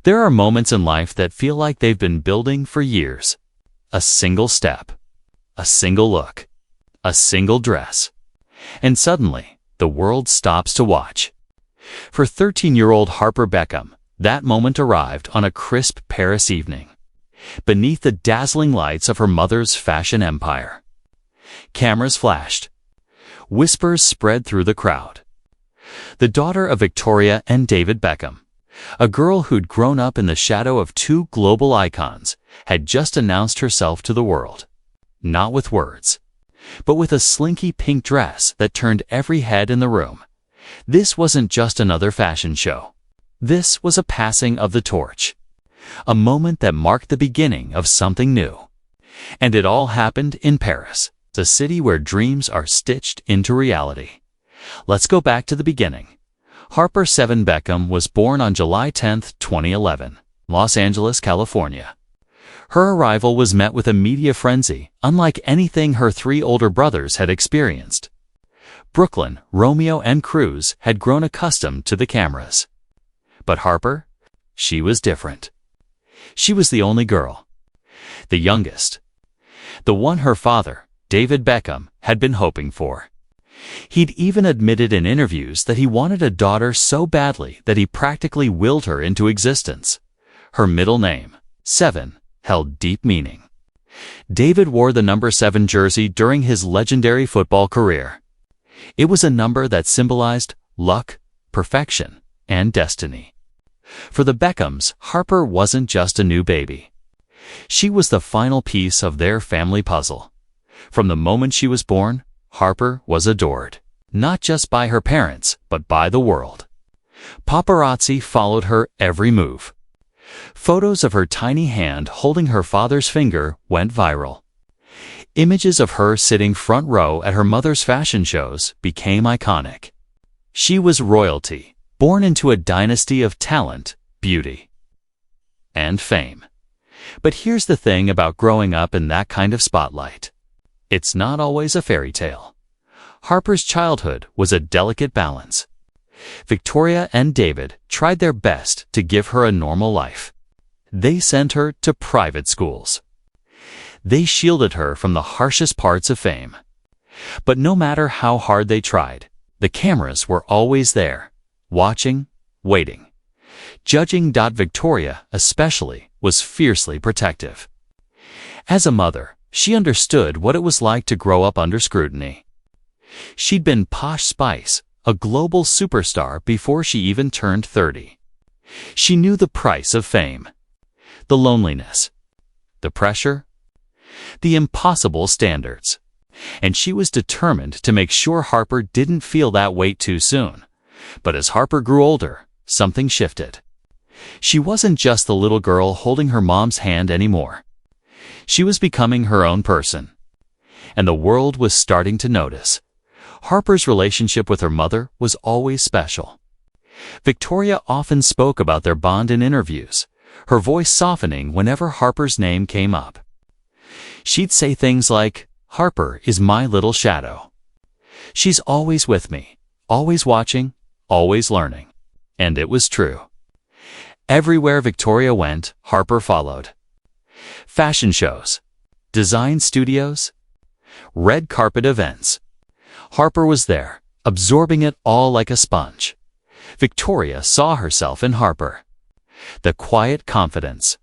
There are moments in life that feel like they've been building for years. A single step, a single look, a single dress. And suddenly, the world stops to watch. For 13-year-old Harper Beckham, that moment arrived on a crisp Paris evening, beneath the dazzling lights of her mother's fashion empire. Cameras flashed. Whispers spread through the crowd. The daughter of Victoria and David Beckham, a girl who'd grown up in the shadow of two global icons, had just announced herself to the world. Not with words, but with a slinky pink dress that turned every head in the room. This wasn't just another fashion show. This was a passing of the torch. A moment that marked the beginning of something new. And it all happened in Paris, the city where dreams are stitched into reality. Let's go back to the beginning. Harper Beckham was born on July 10, 2011, Los Angeles, California. Her arrival was met with a media frenzy, unlike anything her three older brothers had experienced. Brooklyn, Romeo, and Cruz had grown accustomed to the cameras. But Harper? She was different. She was the only girl. The youngest. The one her father, David Beckham, had been hoping for. He'd even admitted in interviews that he wanted a daughter so badly that he practically willed her into existence. Her middle name, 7, held deep meaning. David wore the number 7 jersey during his legendary football career. It was a number that symbolized luck, perfection, and destiny. For the Beckhams, Harper wasn't just a new baby. She was the final piece of their family puzzle. From the moment she was born, Harper was adored, not just by her parents, but by the world. Paparazzi followed her every move. Photos of her tiny hand holding her father's finger went viral. Images of her sitting front row at her mother's fashion shows became iconic. She was royalty, born into a dynasty of talent, beauty, and fame. But here's the thing about growing up in that kind of spotlight. It's not always a fairy tale. Harper's childhood was a delicate balance. Victoria and David tried their best to give her a normal life. They sent her to private schools. They shielded her from the harshest parts of fame. But no matter how hard they tried, the cameras were always there, watching, waiting. Judging. Victoria, especially, was fiercely protective. As a mother, she understood what it was like to grow up under scrutiny. She'd been Posh Spice, a global superstar before she even turned 30. She knew the price of fame. The loneliness. The pressure. The impossible standards. And she was determined to make sure Harper didn't feel that weight too soon. But as Harper grew older, something shifted. She wasn't just the little girl holding her mom's hand anymore. She was becoming her own person. And the world was starting to notice. Harper's relationship with her mother was always special. Victoria often spoke about their bond in interviews, her voice softening whenever Harper's name came up. She'd say things like, "Harper is my little shadow. She's always with me, always watching, always learning." And it was true. Everywhere Victoria went, Harper followed. Fashion shows, design studios, red carpet events. Harper was there, absorbing it all like a sponge. Victoria saw herself in Harper. The quiet confidence,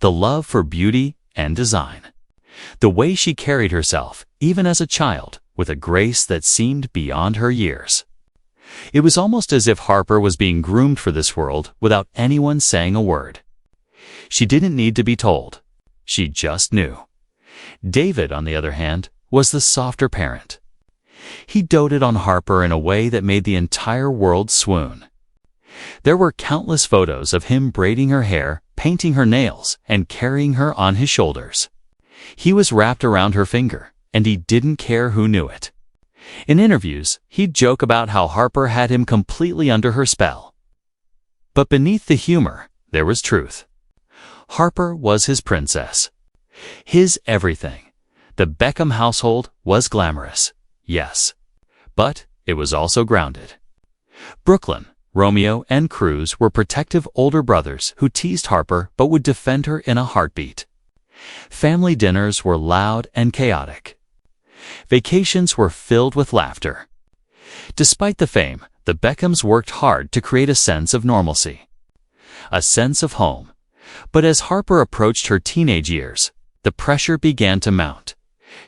the love for beauty and design, the way she carried herself, even as a child, with a grace that seemed beyond her years. It was almost as if Harper was being groomed for this world without anyone saying a word. She didn't need to be told. She just knew. David, on the other hand, was the softer parent. He doted on Harper in a way that made the entire world swoon. There were countless photos of him braiding her hair, painting her nails, and carrying her on his shoulders. He was wrapped around her finger, and he didn't care who knew it. In interviews, he'd joke about how Harper had him completely under her spell. But beneath the humor, there was truth. Harper was his princess. His everything. The Beckham household was glamorous, yes. But it was also grounded. Brooklyn, Romeo and Cruz were protective older brothers who teased Harper but would defend her in a heartbeat. Family dinners were loud and chaotic. Vacations were filled with laughter. Despite the fame, the Beckhams worked hard to create a sense of normalcy, a sense of home. But as Harper approached her teenage years, the pressure began to mount.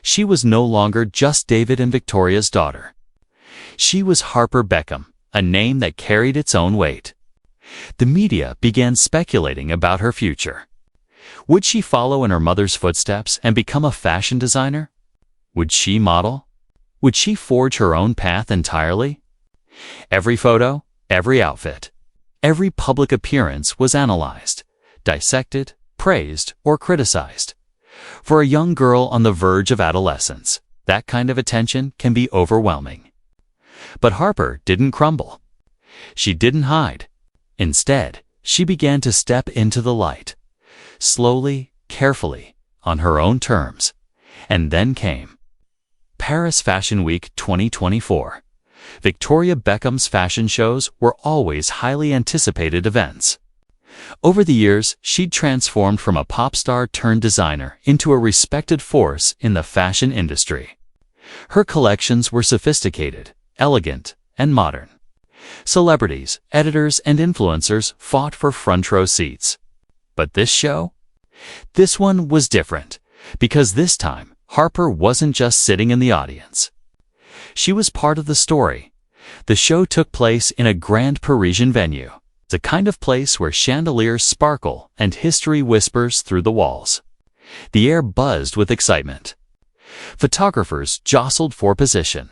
She was no longer just David and Victoria's daughter. She was Harper Beckham, a name that carried its own weight. The media began speculating about her future. Would she follow in her mother's footsteps and become a fashion designer? Would she model? Would she forge her own path entirely? Every photo, every outfit, every public appearance was analyzed, dissected, praised, or criticized. For a young girl on the verge of adolescence, that kind of attention can be overwhelming. But Harper didn't crumble. She didn't hide. Instead, she began to step into the light. Slowly, carefully, on her own terms. And then came Paris Fashion Week 2024. Victoria Beckham's fashion shows were always highly anticipated events. Over the years, she'd transformed from a pop star turned designer into a respected force in the fashion industry. Her collections were sophisticated, elegant, and modern. Celebrities, editors, and influencers fought for front-row seats. But this show? This one was different, because this time, Harper wasn't just sitting in the audience. She was part of the story. The show took place in a grand Parisian venue, the kind of place where chandeliers sparkle and history whispers through the walls. The air buzzed with excitement. Photographers jostled for position.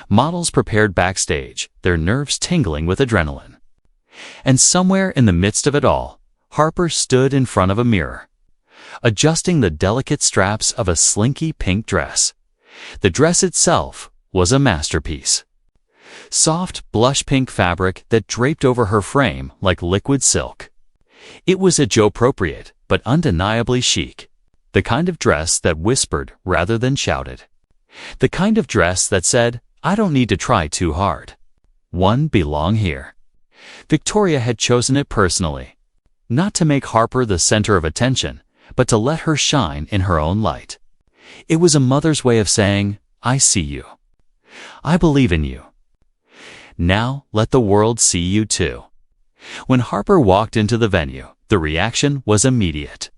Models prepared backstage, their nerves tingling with adrenaline. And somewhere in the midst of it all, Harper stood in front of a mirror, adjusting the delicate straps of a slinky pink dress. The dress itself was a masterpiece. Soft, blush pink fabric that draped over her frame like liquid silk. It was age-appropriate, but undeniably chic. The kind of dress that whispered rather than shouted. The kind of dress that said, "I don't need to try too hard. One belong here." Victoria had chosen it personally, not to make Harper the center of attention, but to let her shine in her own light. It was a mother's way of saying, "I see you. I believe in you. Now let the world see you too." When Harper walked into the venue, the reaction was immediate.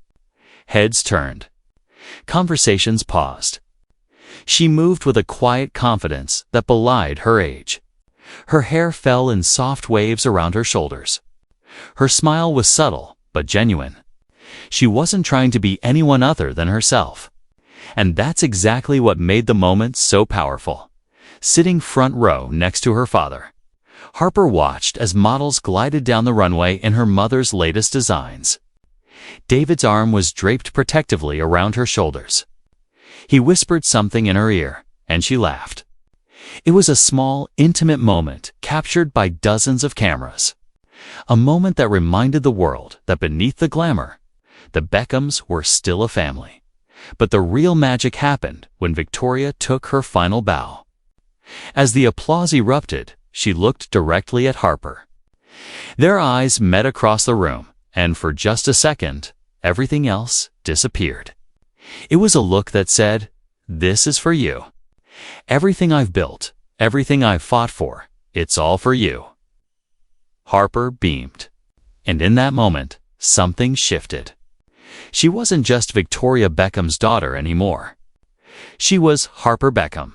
Heads turned. Conversations paused. She moved with a quiet confidence that belied her age. Her hair fell in soft waves around her shoulders. Her smile was subtle, but genuine. She wasn't trying to be anyone other than herself. And that's exactly what made the moment so powerful. Sitting front row next to her father, Harper watched as models glided down the runway in her mother's latest designs. David's arm was draped protectively around her shoulders. He whispered something in her ear, and she laughed. It was a small, intimate moment captured by dozens of cameras. A moment that reminded the world that beneath the glamour, the Beckhams were still a family. But the real magic happened when Victoria took her final bow. As the applause erupted, she looked directly at Harper. Their eyes met across the room, and for just a second, everything else disappeared. It was a look that said, "This is for you. Everything I've built, everything I've fought for, it's all for you." Harper beamed. And in that moment, something shifted. She wasn't just Victoria Beckham's daughter anymore. She was Harper Beckham,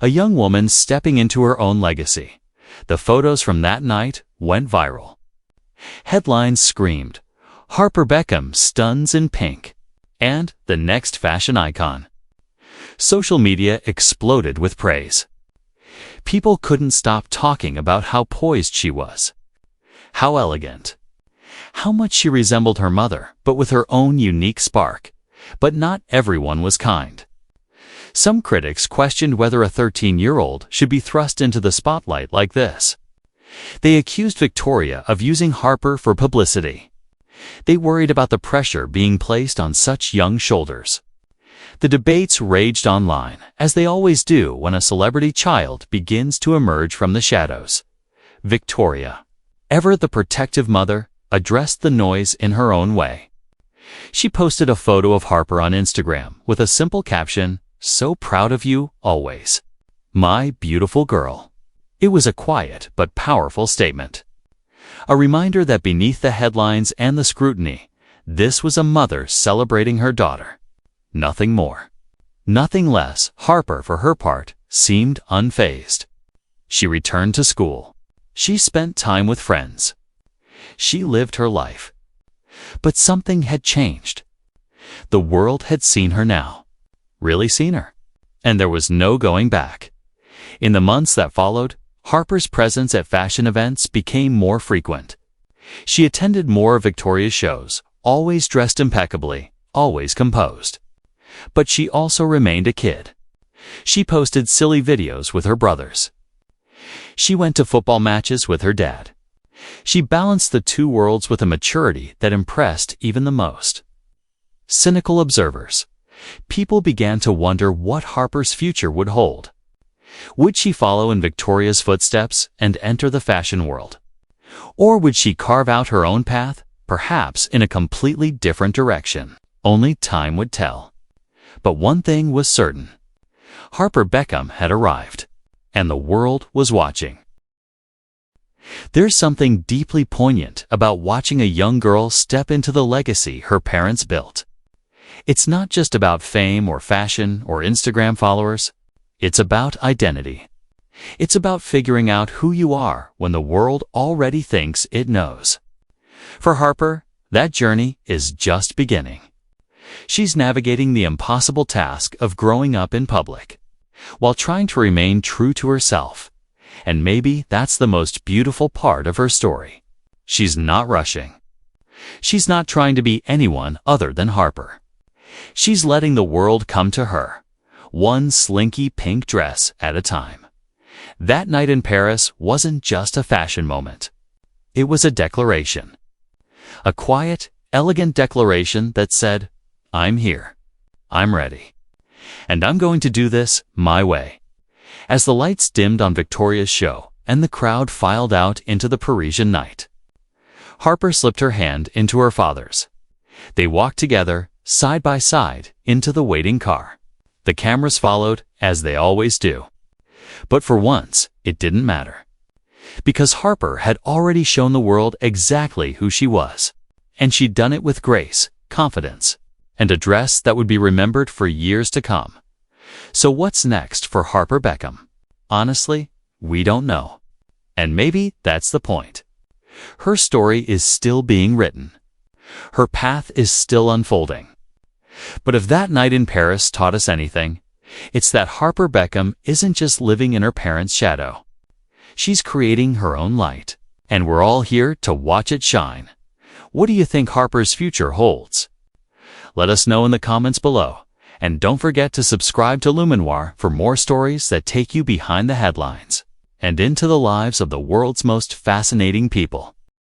a young woman stepping into her own legacy. The photos from that night went viral. Headlines screamed, "Harper Beckham stuns in pink," and "the next fashion icon." Social media exploded with praise. People couldn't stop talking about how poised she was, how elegant, how much she resembled her mother, but with her own unique spark. But not everyone was kind. Some critics questioned whether a 13-year-old should be thrust into the spotlight like this. They accused Victoria of using Harper for publicity. They worried about the pressure being placed on such young shoulders. The debates raged online, as they always do when a celebrity child begins to emerge from the shadows. Victoria, ever the protective mother, addressed the noise in her own way. She posted a photo of Harper on Instagram with a simple caption, "So proud of you, always. My beautiful girl." It was a quiet but powerful statement. A reminder that beneath the headlines and the scrutiny, this was a mother celebrating her daughter. Nothing more. Nothing less. Harper, for her part, seemed unfazed. She returned to school. She spent time with friends. She lived her life. But something had changed. The world had seen her now. Really seen her. And there was no going back. In the months that followed, Harper's presence at fashion events became more frequent. She attended more of Victoria's shows, always dressed impeccably, always composed. But she also remained a kid. She posted silly videos with her brothers. She went to football matches with her dad. She balanced the two worlds with a maturity that impressed even the most. Cynical observers. People began to wonder what Harper's future would hold. Would she follow in Victoria's footsteps and enter the fashion world? Or would she carve out her own path, perhaps in a completely different direction? Only time would tell. But one thing was certain. Harper Beckham had arrived, and the world was watching. There's something deeply poignant about watching a young girl step into the legacy her parents built. It's not just about fame or fashion or Instagram followers. It's about identity. It's about figuring out who you are when the world already thinks it knows. For Harper, that journey is just beginning. She's navigating the impossible task of growing up in public, while trying to remain true to herself. And maybe that's the most beautiful part of her story. She's not rushing. She's not trying to be anyone other than Harper. She's letting the world come to her, one slinky pink dress at a time. That night in Paris wasn't just a fashion moment. It was a declaration. A quiet, elegant declaration that said, "I'm here. I'm ready. And I'm going to do this my way." As the lights dimmed on Victoria's show and the crowd filed out into the Parisian night, Harper slipped her hand into her father's. They walked together, side by side, into the waiting car. The cameras followed, as they always do. But for once, it didn't matter. Because Harper had already shown the world exactly who she was. And she'd done it with grace, confidence, and a dress that would be remembered for years to come. So what's next for Harper Beckham? Honestly, we don't know. And maybe that's the point. Her story is still being written. Her path is still unfolding. But if that night in Paris taught us anything, it's that Harper Beckham isn't just living in her parents' shadow. She's creating her own light, and we're all here to watch it shine. What do you think Harper's future holds? Let us know in the comments below. And don't forget to subscribe to Luminoir for more stories that take you behind the headlines and into the lives of the world's most fascinating people.